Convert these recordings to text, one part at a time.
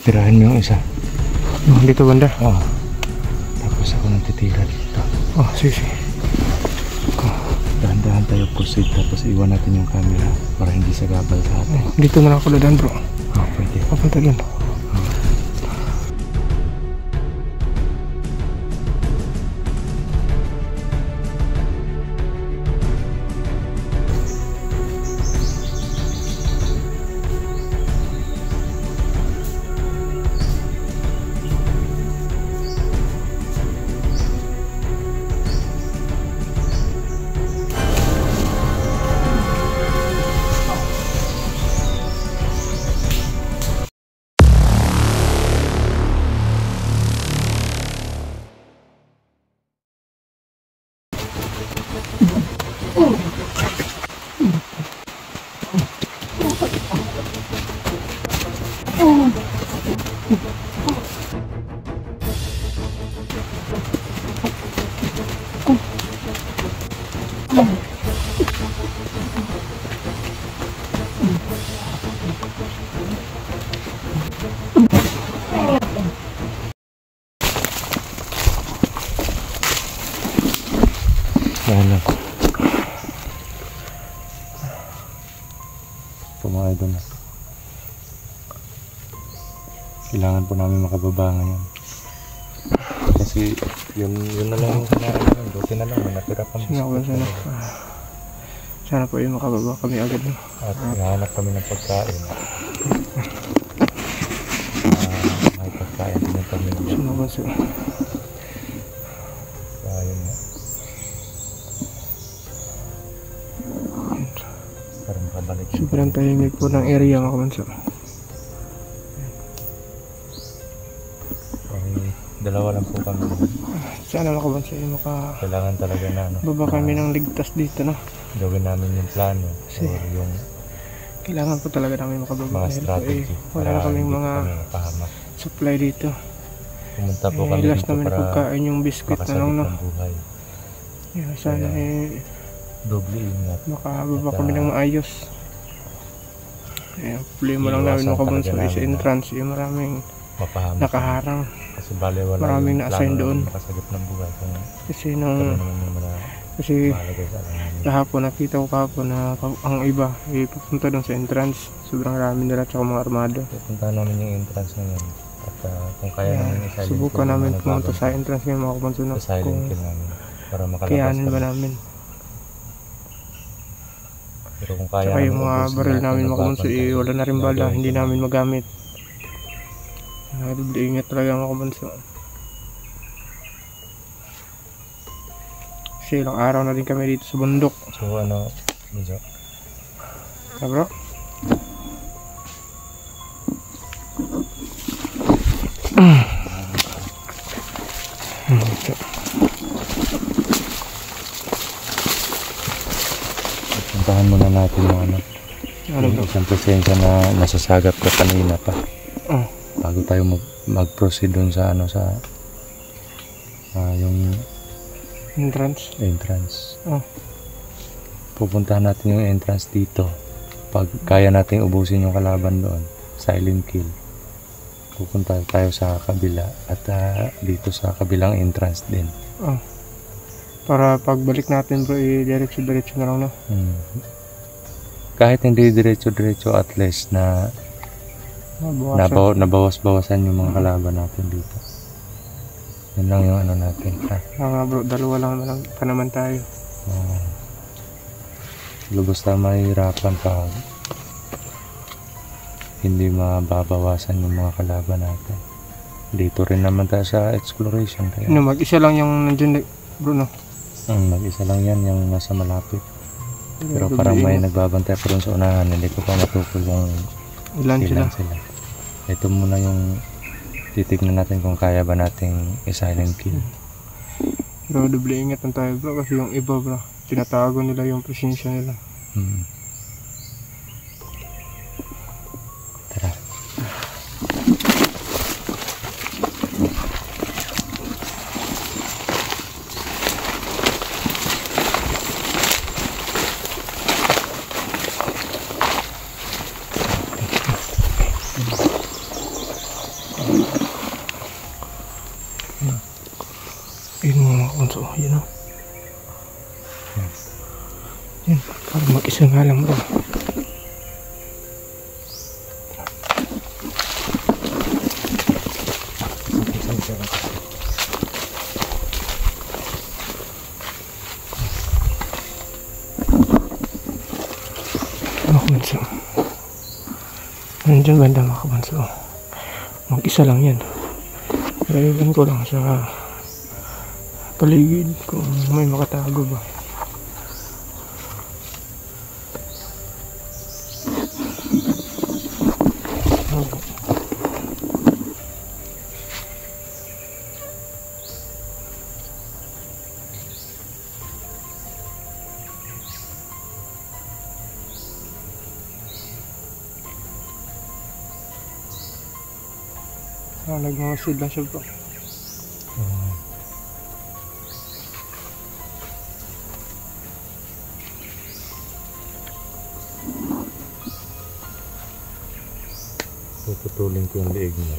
tirahin mo yung isa. Dito banda? Oo. Tapos ako nang titira dito. Oh, sige. Dahan-dahan tayo proceed, tapos iwan natin yung camera para hindi sagabal sa atin. Dito na lang ako dadaan bro. Pwede. Papunta dun. Yan lang. Ito mga idol. Kailangan po namin makababa ngayon. Kasi yun na lang yung kanahan namin. Buti na lang, may natira pang biskuit. Sana po yung makababa kami agad. At nahanap kami ng pagkain. May pagkain din kami. Sinabansa. Ayun nga. Para makabalik. Sobrang tahimik po ng area mga kabansa. Dalawa lang po kami. Sana mga kabansa yung Kailangan talaga na baba kami ng ligtas dito na. Gawin namin yung plano. Or yung kailangan po talaga namin makababa. Mga strategy. Wala na kaming mga supply dito. Pumunta po kami last dito namin para pagkain yung biscuit na lang ng buhay. Sana doble ingat. makababa kami ng maayos. Problema lang namin mga kabansa sa entrance. Maraming nakaharang. Kasi bale wala maraming na-assign doon. Makasagip ng buhay. Kasi kahapon nakita ko na ang iba pupunta doon sa entrance. Sobrang rami nila tsaka mga armado. Pupunta namin yung entrance ngayon. At kung kaya namin i-silent subukan namin pumunta sa entrance ngayon mga kabansa na silent kill namin para makalabas kayanin ba namin. Pero kung kaya tsaka yung mga baril namin mga kabansa wala na rin bala, hindi namin magamit. Doble ingat talaga mga kabansa. Kasi ilang araw na din kami dito sa bundok. So medyo bro? puntahan muna natin yung isang presensya na nasasagap ko kanina pa. Bago tayo mag-proceed dun sa yung entrance. Pupuntahan natin yung entrance dito. Pag kaya natin ubusin yung kalaban doon, silent kill. Pupunta tayo sa kabila at dito sa kabilang entrance din. Para pagbalik natin bro, diretso na lang na. Kahit hindi diretso at least na nabawas-bawasan yung mga kalaban natin dito. Yun lang yung natin. Bro, dalawa lang pa naman tayo. Lubos na mahirapan pa. Hindi mababawasan yung mga kalaban natin. Dito rin naman tayo sa exploration. Kaya mag-isa lang yung nandiyan bro no? Mag-isa lang yan yung nasa malapit. Pero parang may nagbabantay pa rin sa unahan. Hindi ko pa matukol yung ilan sila. Ito muna yung titignan natin kung kaya ba nating i-silent kill. Pero doble ingat lang tayo bro kasi yung iba bro, tinatago nila yung presensya nila. Tara. Tingin mo mga konso. Yun o. Yan. Parang mag-isa nga lang bro. Mga kabanso. Nandiyan banda mga kabanso. Mag-isa lang yan. Naiwan ko lang sa paligid kung may makatago ba. Nagmasid lang siya bro. Puputulin ko yung leeg niya.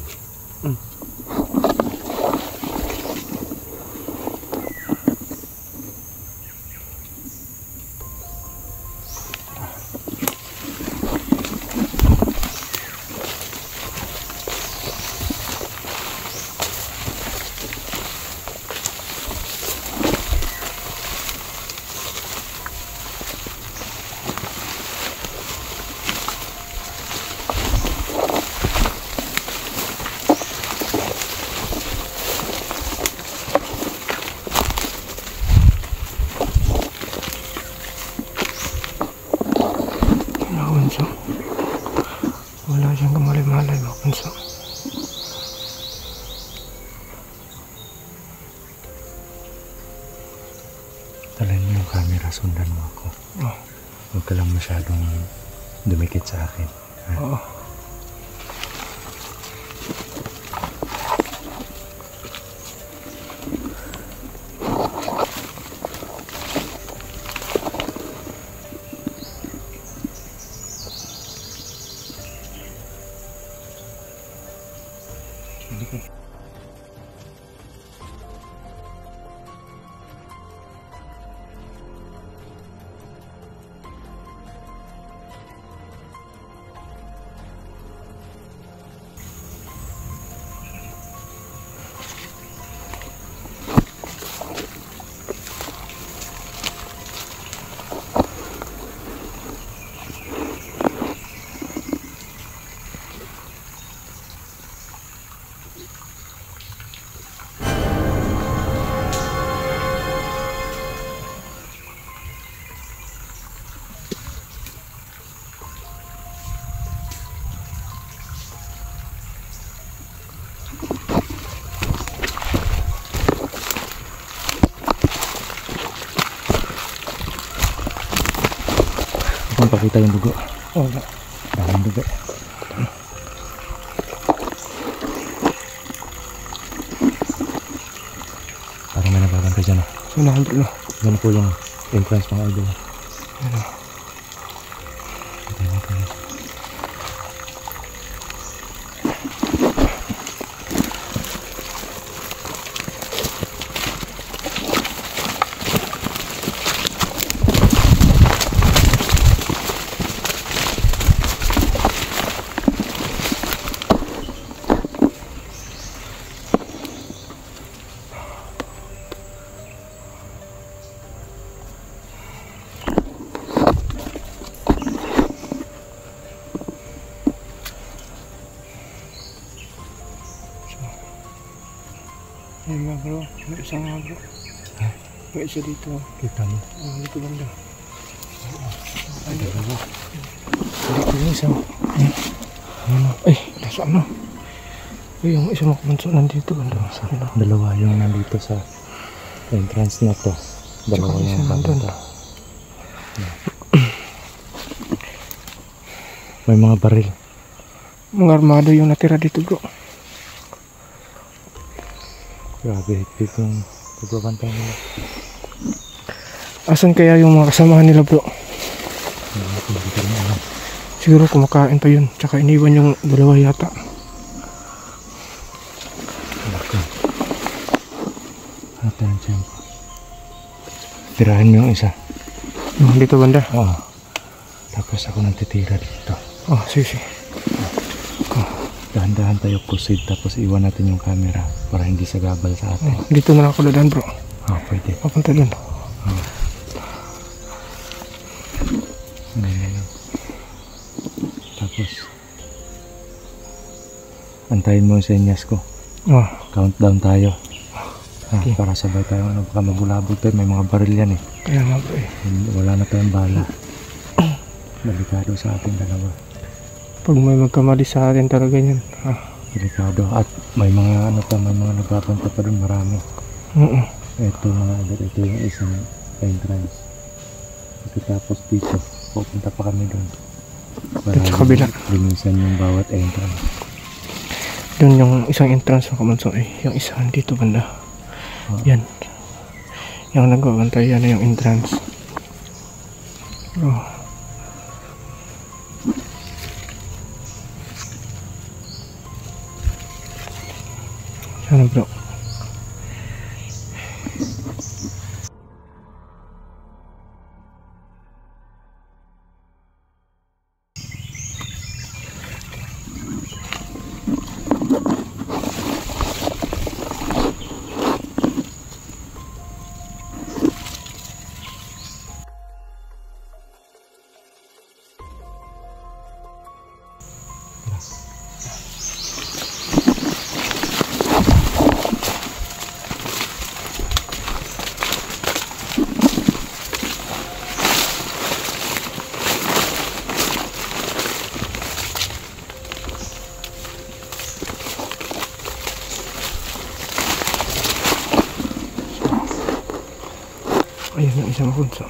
Punso. Wala siyang kamalay-malay mga punso. Talin mo yung camera, sundan mo ako. Oh. Huwag ka lang masyadong dumikit sa akin. Oo. Pakita yung dugo. Wala. Yung dugo. Parang may nababantay dyan. Sunahan dito. Yan po yung entrance mga idol. Ano? Patay natin. Ayun nga bro, may isa nga bro. May isa dito. Kita mo. Dito banda. Ay, dalawa. Dito yung isa. Ay, nasa ano? Ay, yung isa makapunso nandito banda. Dalawa yung nandito sa entrance na to. Dalawa Tsaka yung isa nandun. babanta. May mga baril. Mga armado yung natira dito bro. Grabe, higpit yung pagbabantay nila. Asan kaya yung mga kasamahan nila bro? Hindi ko rin alam. Siguro kumakain pa yun. Tsaka iniwan yung dalawa yata. Natin ang tiyempo. Tirahin mo yung isa. Dito banda? Oo. Tapos ako nang titira dito. Oh, sige. Dahan-dahan tayo proceed tapos iwan natin yung camera para hindi sagabal sa atin. Dito na lang ako dadaan bro. Pwede. Papunta dun. Ano na lang. Tapos antayin mo yung senyas ko. Countdown tayo. Okay. Para sabay tayo. Baka mabulabog tayo. May mga baril yan eh. Kaya nga bro Wala na tayong bala. Delikado sa ating dalawa. Pag may magkamali sa atin talaga yan. Delikado. At may mga may mga nagpapanta pa dun. Marami. Ito mga agad. Ito yung isang entrance. Tapos dito. Pupunta pa kami dun. Para Dito sa kabila. linisan yung bawat entrance. Doon yung isang entrance ng Kamanso yung isa dito banda. Yan. Yung nagbabantay yan na yung entrance. Ano bro? Ayun ang isang Kamanso.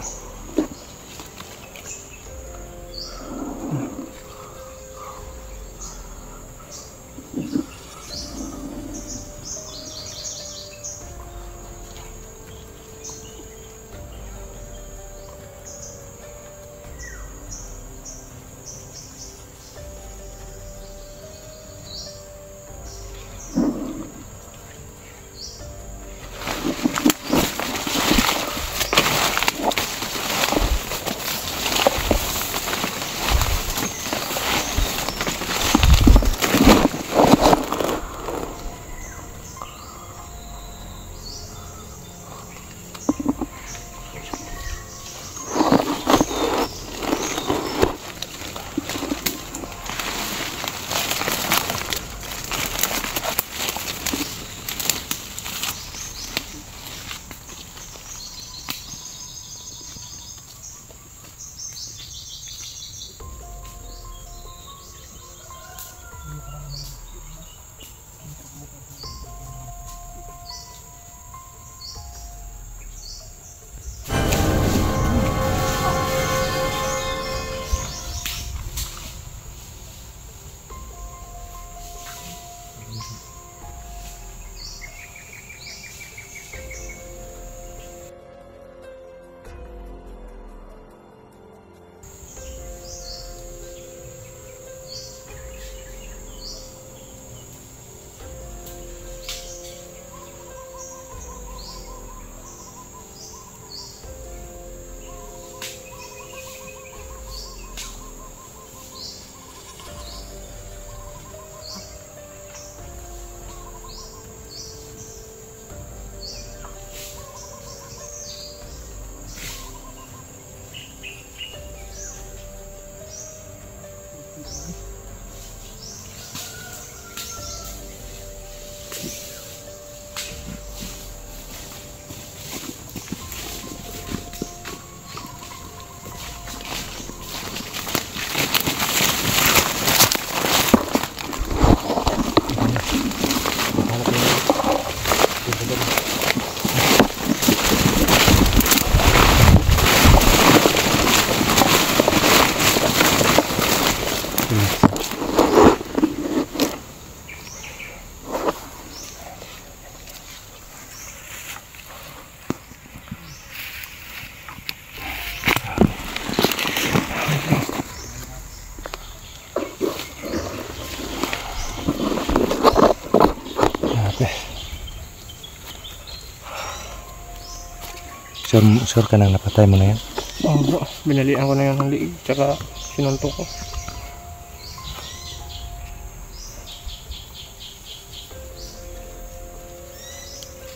Sure ka nang napatay mo na yan? Oo bro, binalian ko na yan ng liig, tsaka sinuntok ko.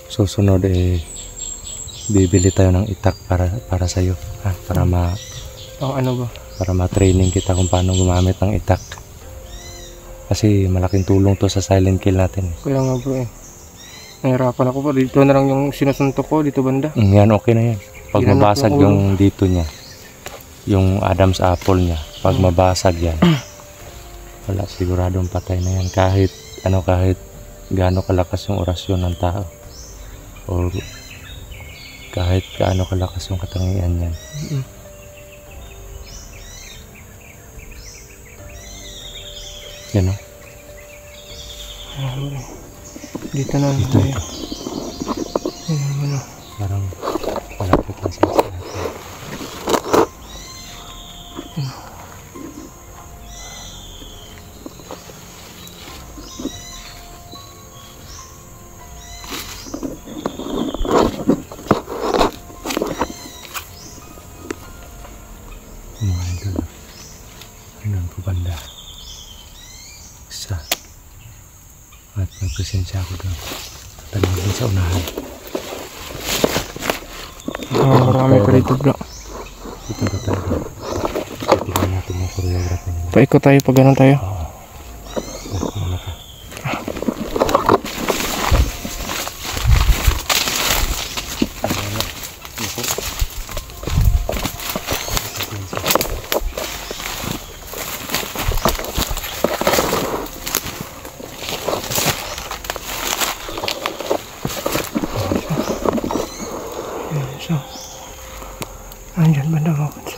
Susunod bibili tayo ng itak para sa iyo, para Ano ba? para ma-training kita kung paano gumamit ng itak. Kasi malaking tulong to sa silent kill natin. Kaya nga bro nahirapan ako pa. Dito na lang yung sinusuntok ko, dito banda. Yan, okay na yan. Pag Ginanap mabasag yung ulo. yung dito niya, yung Adam's apple niya, pag mabasag yan, wala, siguradong patay na yan. Kahit gaano kalakas yung orasyon ng tao. O kahit gaano kalakas yung katangian niyan. Yan o. Dito na lang Dito. tayo. Ano. Parang malapit na sa atin. Mga idol. Ayun po banda. Isa. At magpresensya ako doon. Tatanong din sa unahan. Marami pa dito bro. Ito ba tayo? Tingnan natin yung choreography nila. Paikot tayo pag ganun tayo. Wala ka. So, andyan banda mo. So,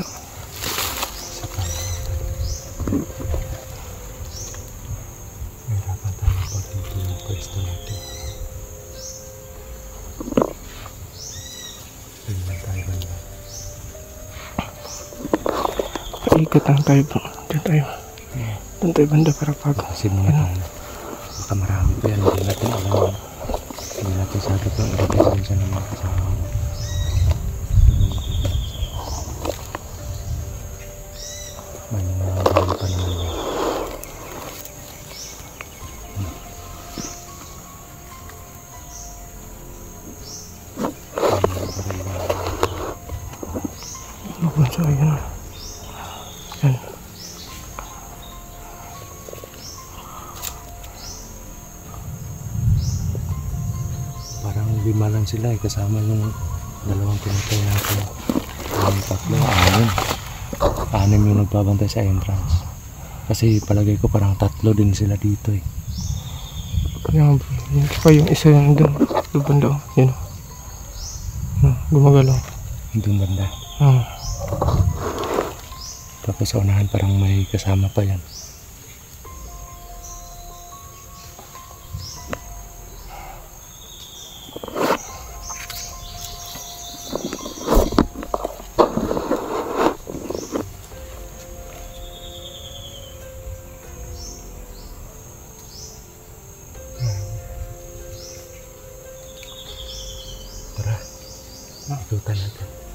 Mahirapan tayo pag dito yung pwesto natin. Tingnan tayo banda. paikot lang tayo bro. Doon tayo. Doon tayo banda para pag Kasi muna tayo. Baka marami pa yan. Hindi natin alam. Hindi natin sagap yung represensya ng mga kasama mo. May mga bago pa naman yan. So, ayun. Yan. Parang 5 lang sila kasama yung dalawang pinatay natin. Yung 6 yung nagbabantay sa entrance. Kasi palagay ko parang 3 din sila dito Kaya bro. Yun pa yung isa yan doon. Doon banda. Yan. Gumagalaw. Doon banda. Tapos sa unahan parang may kasama pa yan. Tara, ikutan natin.